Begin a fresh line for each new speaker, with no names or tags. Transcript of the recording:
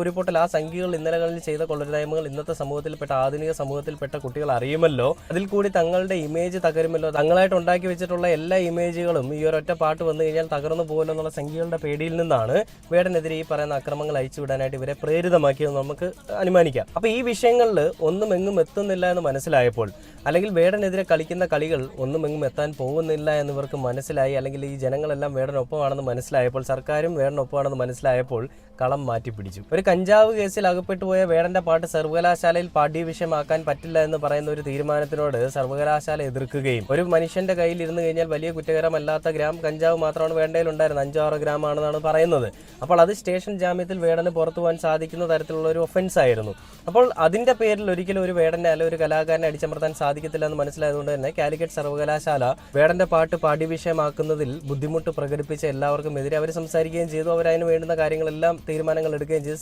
ഉരുപൊട്ടൽ ആ സംഖ്യകൾ ഇന്നലകളിൽ ചെയ്ത കൊള്ളരുതായ്മകൾ ഇന്നത്തെ സമൂഹത്തിൽപ്പെട്ട ആധുനിക സമൂഹത്തിൽപ്പെട്ട കുട്ടികൾ അറിയുമല്ലോ, അതിൽ കൂടി തങ്ങളുടെ ഇമേജ് തകരുമല്ലോ, തങ്ങളായിട്ട് ഉണ്ടാക്കി വെച്ചിട്ടുള്ള എല്ലാ ഇമേജുകളും ഈ ഒരൊറ്റ പാട്ട് വന്നു കഴിഞ്ഞാൽ തകർന്നു പോകുമല്ലോ എന്നുള്ള സംഖ്യകളുടെ പേടിയിൽ നിന്നാണ് വേടനെതിരെ ഈ പറയുന്ന അക്രമങ്ങൾ അയച്ചുവിടാനായിട്ട് ഇവരെ പ്രേരിതമാക്കിയത് നമുക്ക് അനുമാനിക്കാം. അപ്പോൾ ഈ വിഷയങ്ങളിൽ ഒന്നും എങ്ങും എത്തുന്നില്ല എന്ന് മനസ്സിലായപ്പോൾ, അല്ലെങ്കിൽ വേടനെതിരെ കളിക്കുന്ന കളികൾ ഒന്നും എങ്ങും എത്താൻ പോകുന്നില്ല എന്നിവർക്ക് മനസ്സിലായി, അല്ലെങ്കിൽ ഈ ജനങ്ങളെല്ലാം വേടനൊപ്പമാണെന്ന് മനസ്സിലായപ്പോൾ, സർക്കാരും വേടനൊപ്പമാണെന്ന് മനസ്സിലായപ്പോൾ കളം മാറ്റിപ്പിടിച്ചു. ഒരു കഞ്ചാവ് കേസിൽ അകപ്പെട്ടു പോയ വേടന്റെ പാട്ട് സർവകലാശാലയിൽ പാഠ്യവിഷയമാക്കാൻ പറ്റില്ല എന്ന് പറയുന്ന ഒരു തീരുമാനത്തിനോട് സർവകലാശാല എതിർക്കുകയും, ഒരു മനുഷ്യന്റെ കയ്യിൽ ഇരുന്ന് കഴിഞ്ഞാൽ വലിയ കുറ്റകരമല്ലാത്ത ഗ്രാം കഞ്ചാവ് മാത്രമാണ് വേണ്ടയിൽ ഉണ്ടായിരുന്നത്, 5-6 ഗ്രാം ആണെന്നാണ് പറയുന്നത്. അപ്പോൾ അത് സ്റ്റേഷൻ ജാമ്യത്തിൽ വേടന് പുറത്തു പോകാൻ സാധിക്കുന്ന തരത്തിലുള്ള ഒരു ഒഫൻസ് ആയിരുന്നു. അപ്പോൾ അതിന്റെ പേരിൽ ഒരിക്കലും ഒരു വേടനെ അല്ലെങ്കിൽ ഒരു കലാകാരനെ അടിച്ചമർത്താൻ സാധിക്കത്തില്ല എന്ന് മനസ്സിലായതുകൊണ്ട് തന്നെ കാലിക്കറ്റ് സർവകലാശാല വേടന്റെ പാട്ട് പാഠ്യവിഷയമാക്കുന്നതിൽ ബുദ്ധിമുട്ട് പ്രകടിപ്പിച്ച എല്ലാവർക്കും എതിരെ അവർ സംസാരിക്കുകയും ചെയ്തു. അവരതിന് വേണ്ടുന്ന കാര്യങ്ങളെല്ലാം തീരുമാനങ്ങൾ എടുക്കുകയും ചെയ്ത്